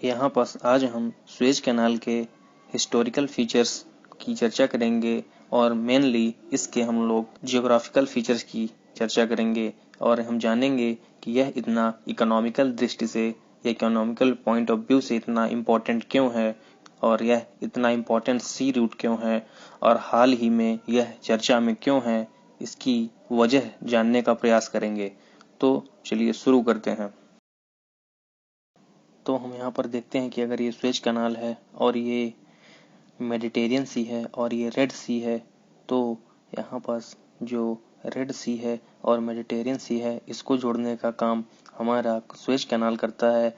यहाँ पर आज हम सुएज कैनाल के हिस्टोरिकल फीचर्स की चर्चा करेंगे और मेनली इसके हम लोग जियोग्राफिकल फीचर्स की चर्चा करेंगे और हम जानेंगे कि यह इतना इकोनॉमिकल दृष्टि से या इकोनॉमिकल पॉइंट ऑफ व्यू से इतना इम्पोर्टेंट क्यों है और यह इतना इम्पोर्टेंट सी रूट क्यों है और हाल ही में यह चर्चा में क्यों है, इसकी वजह जानने का प्रयास करेंगे। तो चलिए शुरू करते हैं। तो हम यहाँ पर देखते हैं कि अगर ये सुएज कैनाल है और ये मेडिटेरियन सी है और ये रेड सी है, तो यहाँ पास जो रेड सी है और मेडिटेरियन सी है, इसको जोड़ने का काम हमारा सुएज कैनाल करता है।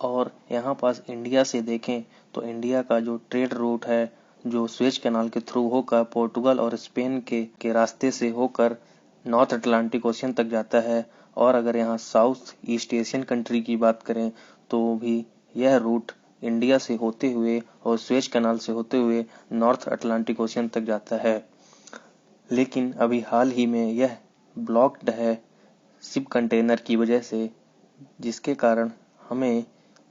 और यहाँ पास इंडिया से देखें तो इंडिया का जो ट्रेड रूट है, जो सुएज कैनाल के थ्रू होकर पोर्टुगल और स्पेन के रास्ते से होकर नॉर्थ अटलांटिक ओशियन तक जाता है। और अगर यहाँ साउथ ईस्ट एशियन कंट्री की बात करें तो भी यह रूट इंडिया से होते हुए और सुएज कैनाल से होते हुए नॉर्थ अटलांटिक ओशियन तक जाता है। लेकिन अभी हाल ही में यह ब्लॉक्ड है शिप कंटेनर की वजह से, जिसके कारण हमें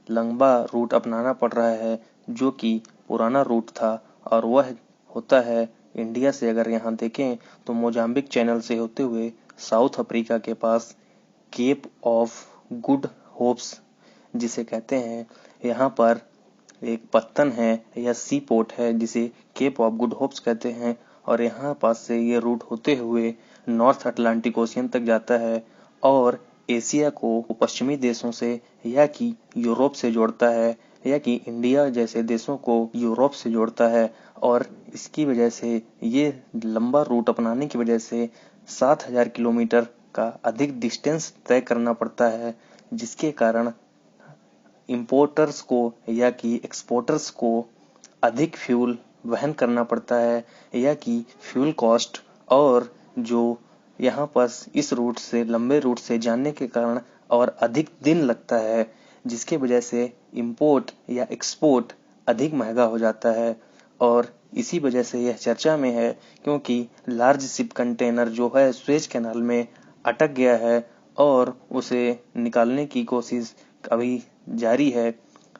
लंबा रूट अपनाना पड़ रहा है, जो कि पुराना रूट था और वह होता है इंडिया से अगर यहाँ देखें तो मोजाम्बिक चैनल से होते हुए साउथ अफ्रीका के पास केप ऑफ गुड होप्स जिसे कहते हैं, यहाँ पर एक पत्तन है या सी पोर्ट है जिसे केप ऑफ गुड होप्स कहते हैं। और यहाँ पास से ये रूट होते हुए नॉर्थ अटलांटिक ओशियन तक जाता है और एशिया को पश्चिमी देशों से या कि यूरोप से जोड़ता है या कि इंडिया जैसे देशों को यूरोप से जोड़ता है। और इसकी वजह से ये लंबा रूट अपनाने की वजह से 7000 किलोमीटर का अधिक डिस्टेंस तय करना पड़ता है, जिसके कारण इंपोर्टर्स को या कि एक्सपोर्टर्स को अधिक फ्यूल वहन करना पड़ता है या कि फ्यूल कॉस्ट, और जो यहाँ पास इस रूट से लंबे रूट से जाने के कारण और अधिक दिन लगता है, जिसके वजह से इंपोर्ट या एक्सपोर्ट अधिक महंगा हो जाता है। और इसी वजह से यह चर्चा में है क्योंकि लार्ज शिप कंटेनर जो है सुएज कैनाल में अटक गया है और उसे निकालने की कोशिश अभी जारी है,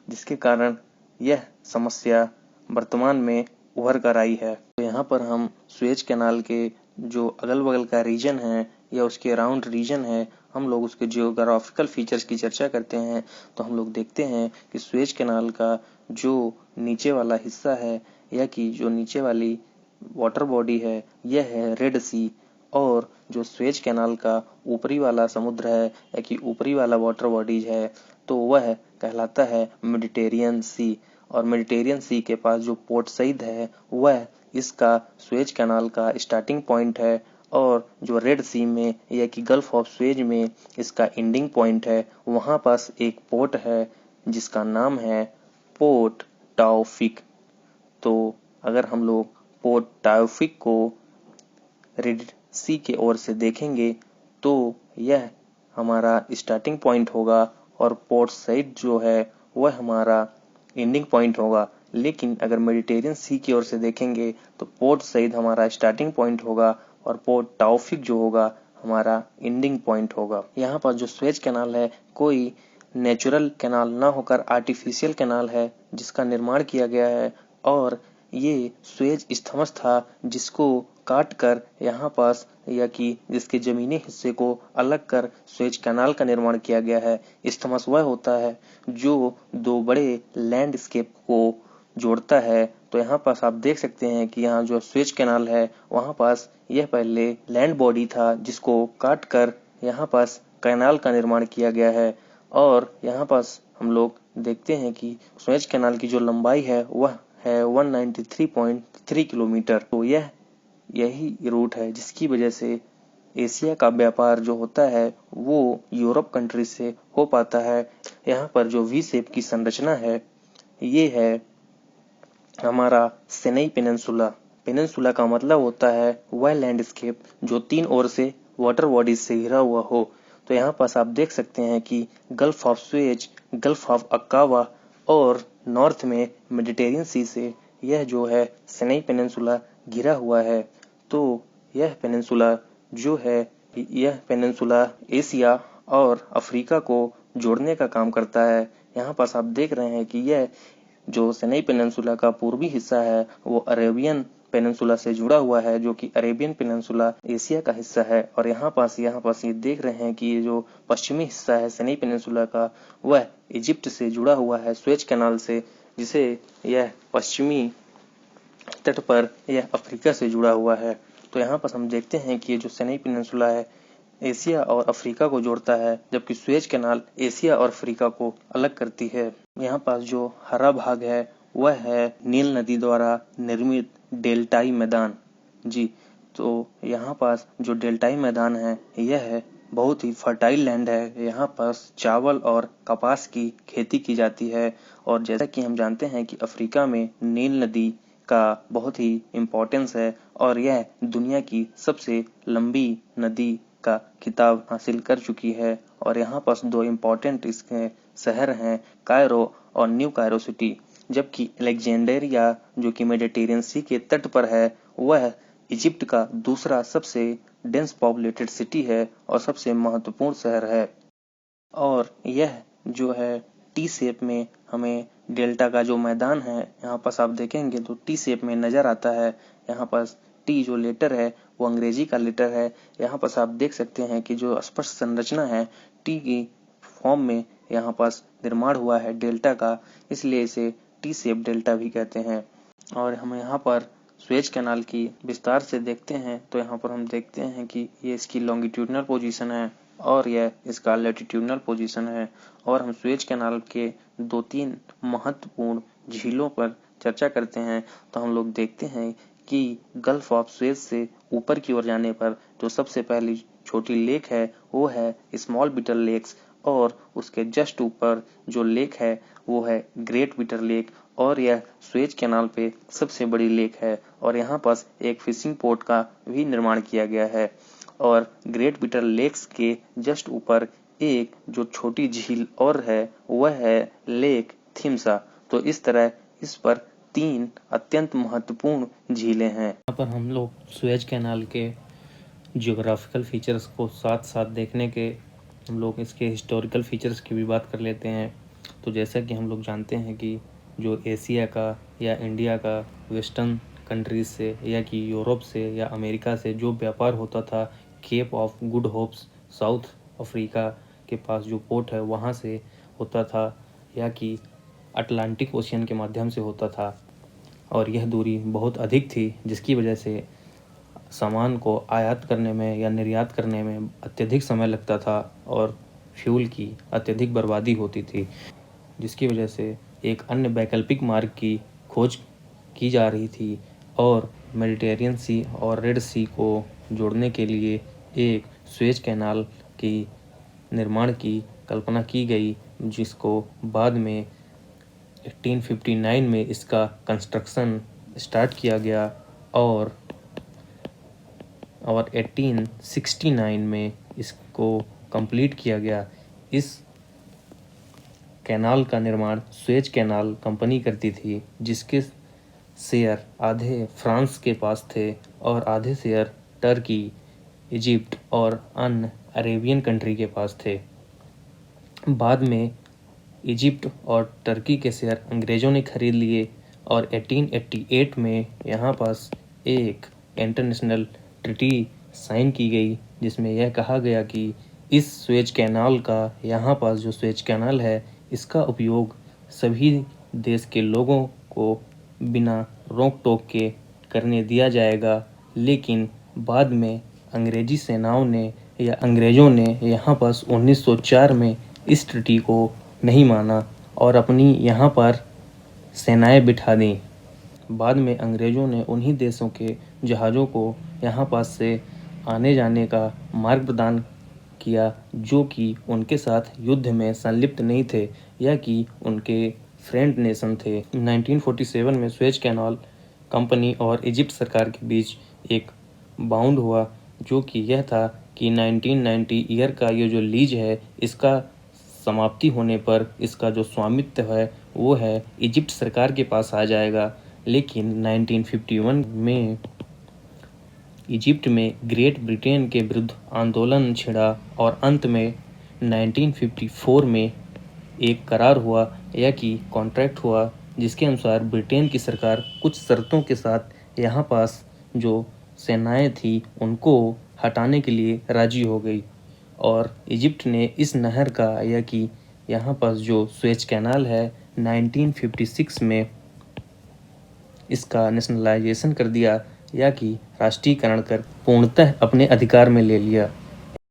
जिसके कारण यह समस्या वर्तमान में उभर कर आई है। तो यहाँ पर हम सुएज कैनाल के जो अगल बगल का रीजन है या उसके अराउंड रीजन है, हम लोग उसके जियोग्राफिकल फीचर्स की चर्चा करते हैं। तो हम लोग देखते हैं कि सुएज कैनाल का जो नीचे वाला हिस्सा है या कि जो नीचे वाली वाटर बॉडी है, यह है रेड सी। और जो सुएज कैनाल का ऊपरी वाला समुद्र है या कि ऊपरी वाला वाटर बॉडीज है, तो वह कहलाता है मेडिटेरियन सी। और मेडिटेरियन सी के पास जो पोर्ट सईद है, वह इसका सुएज कैनाल का स्टार्टिंग पॉइंट है। और जो रेड सी में या कि गल्फ ऑफ सुएज में इसका एंडिंग पॉइंट है, वहां पास एक पोर्ट है जिसका नाम है पोर्ट टाउफिक। तो अगर हम लोग पोर्ट टाउफिक को रेड सी के ओर से देखेंगे तो यह हमारा स्टार्टिंग पॉइंट होगा और पोर्ट सईद जो है वह हमारा एंडिंग पॉइंट होगा। लेकिन अगर मेडिटेरियन सी की ओर से देखेंगे तो पोर्ट सईद हमारा स्टार्टिंग पॉइंट होगा और पोर्ट टाउफिक जो होगा हमारा एंडिंग पॉइंट होगा। यहाँ पर जो सुएज कैनाल है कोई नेचुरल कैनाल ना होकर आर्टिफिशियल कैनाल है, जिसका निर्माण किया गया है। और ये सुएज इस्थमस था जिसको काट कर यहाँ पास या कि जिसके जमीनी हिस्से को अलग कर सुएज कैनाल का निर्माण किया गया है। इस्थमस वह होता है जो दो बड़े लैंडस्केप को जोड़ता है। तो यहाँ पास आप देख सकते हैं कि यहाँ जो सुएज कैनाल है, वहाँ पास यह पहले लैंड बॉडी था जिसको काट कर यहाँ पास कैनाल का निर्माण किया गया है। और यहाँ पास हम लोग देखते हैं कि सुएज कैनाल की जो लंबाई है वह है 193.3 किलोमीटर। तो यही रूट है जिसकी वजह से एशिया का व्यापार जो होता है वो यूरोप कंट्री से हो पाता है। यहाँ पर जो वी शेप की संरचना है, ये है हमारा सिनाई पेनिनसुला। पेनिनसुला का मतलब होता है वह लैंडस्केप जो तीन ओर से वाटर बॉडीज से घिरा हुआ हो। तो यहाँ पास आप देख सकते हैं कि gulf of Suez, gulf of Aqaba और नॉर्थ में मेडिटेरियन सी से यह जो है सिनाई पेनिनसुला घिरा हुआ है। तो यह पेनिनसुला जो है, यह पेनिनसुला एशिया और अफ्रीका को जोड़ने का काम करता है। यहाँ पास आप देख रहे हैं कि यह जो सिनाई पेनिनसुला का पूर्वी हिस्सा है वो अरेबियन पेनिनसुला से जुड़ा हुआ है, जो कि अरेबियन पेनिनसुला एशिया का हिस्सा है। और यहाँ पास ये देख रहे हैं कि ये जो पश्चिमी हिस्सा है सिनाई पेनिनसुला का वह इजिप्ट से जुड़ा हुआ है स्वेज कैनाल से, जिसे यह पश्चिमी तट पर यह अफ्रीका से जुड़ा हुआ है। तो यहाँ पर हम देखते हैं कि ये जो सिनाई पेनिनसुला है एशिया और अफ्रीका को जोड़ता है, जबकि सुएज कैनाल एशिया और अफ्रीका को अलग करती है। यहाँ पास जो हरा भाग है वह है नील नदी द्वारा निर्मित डेल्टाई मैदान। जी, तो यहाँ पास जो डेल्टाई मैदान है यह है बहुत ही फर्टाइल लैंड है। यहाँ पास चावल और कपास की खेती की जाती है। और जैसा कि हम जानते हैं कि अफ्रीका में नील नदी का बहुत ही इम्पोर्टेंस है और यह दुनिया की सबसे लंबी नदी का खिताब हासिल कर चुकी है। और यहाँ पास दो इम्पोर्टेंट इसके शहर हैं, कायरो और न्यू कायरो सिटी, जबकि अलेक्जेंड्रिया जो कि मेडिटेरियन सी के तट पर है वह इजिप्ट का दूसरा सबसे डेंस पॉपुलेटेड सिटी है और सबसे महत्वपूर्ण शहर है। और यह जो है टी शेप में हमें डेल्टा का जो मैदान है यहाँ पास आप देखेंगे तो टी शेप में नजर आता है। यहाँ पास टी जो लेटर है वो अंग्रेजी का लेटर है। यहाँ पास आप देख सकते हैं कि जो स्पष्ट संरचना है टी की फॉर्म में यहाँ पास निर्माण हुआ है डेल्टा का, इसलिए इसे टी शेप डेल्टा भी कहते हैं। और हम यहाँ पर सुएज कैनाल की विस्तार से देखते हैं तो यहाँ पर हम देखते हैं कि ये इसकी लॉन्गिट्यूडनल पोजीशन है और यह इसका लैटिट्यूडनल पोजीशन है। और हम सुएज कैनाल के 2-3 महत्वपूर्ण झीलों पर चर्चा करते हैं तो हम लोग देखते हैं कि गल्फ ऑफ सुएज से ऊपर की ओर जाने पर जो सबसे पहली छोटी लेक है वो है स्मॉल बिटर लेक्स, और उसके जस्ट ऊपर जो लेक है वो है ग्रेट बिटर लेक, और यह सुएज कैनाल पे सबसे बड़ी लेक है। और यहाँ पास एक फिशिंग पोर्ट का भी निर्माण किया गया है। और ग्रेट बिटर लेक्स के जस्ट ऊपर एक जो छोटी झील और है वह है लेक थिम्सा। तो इस तरह इस पर 3 अत्यंत महत्वपूर्ण झीलें हैं। यहाँ पर हम लोग सुएज कैनाल के जियोग्राफिकल फीचर्स को साथ साथ देखने के हम लोग इसके हिस्टोरिकल फीचर्स की भी बात कर लेते हैं। तो जैसा कि हम लोग जानते हैं कि जो एशिया का या इंडिया का वेस्टर्न कंट्रीज से या कि यूरोप से या अमेरिका से जो व्यापार होता था Cape of Good Hopes South Africa के पास जो पोर्ट है वहाँ से होता था, या कि अटलांटिक ओशियन के माध्यम से होता था। और यह दूरी बहुत अधिक थी जिसकी वजह से सामान को आयात करने में या निर्यात करने में अत्यधिक समय लगता था और फ्यूल की अत्यधिक बर्बादी होती थी, जिसकी वजह से एक अन्य वैकल्पिक मार्ग की खोज की जा रही थी। और मेडिटेरियन सी और रेड सी को जोड़ने के लिए एक सुएज कैनाल की निर्माण की कल्पना की गई, जिसको बाद में 1859 में इसका कंस्ट्रक्शन स्टार्ट किया गया और 1869 में इसको कंप्लीट किया गया। इस कैनाल का निर्माण सुएज कैनाल कंपनी करती थी, जिसके शेयर आधे फ्रांस के पास थे और आधे शेयर टर्की, इजिप्ट और अन्य अरेबियन कंट्री के पास थे। बाद में इजिप्ट और टर्की के शेयर अंग्रेज़ों ने खरीद लिए और 1888 में यहाँ पास एक इंटरनेशनल ट्रीटी साइन की गई, जिसमें यह कहा गया कि इस सुएज कैनाल का यहाँ पास जो सुएज कैनाल है इसका उपयोग सभी देश के लोगों को बिना रोक टोक के करने दिया जाएगा। लेकिन बाद में अंग्रेजी सेनाओं ने या अंग्रेज़ों ने यहाँ पास 1904 में इस ट्रीटी को नहीं माना और अपनी यहाँ पर सेनाएं बिठा दी। बाद में अंग्रेज़ों ने उन्हीं देशों के जहाज़ों को यहाँ पास से आने जाने का मार्ग प्रदान किया जो कि उनके साथ युद्ध में संलिप्त नहीं थे या कि उनके फ्रेंड नेशन थे। 1947 में सुएज कैनाल कंपनी और इजिप्ट सरकार के बीच एक बाउंड हुआ, जो कि यह था कि 1990 ईयर का ये जो लीज है इसका समाप्ति होने पर इसका जो स्वामित्व है वो है इजिप्ट सरकार के पास आ जाएगा। लेकिन 1951 में इजिप्ट में ग्रेट ब्रिटेन के विरुद्ध आंदोलन छिड़ा और अंत में 1954 में एक करार हुआ या कि कॉन्ट्रैक्ट हुआ, जिसके अनुसार ब्रिटेन की सरकार कुछ शर्तों के साथ यहाँ पास जो सेनाएं थी उनको हटाने के लिए राजी हो गई। और इजिप्ट ने इस नहर का या कि यहाँ पास जो स्वेज कैनाल है 1956 में इसका नेशनलाइजेशन कर दिया या कि राष्ट्रीयकरण कर पूर्णतः अपने अधिकार में ले लिया।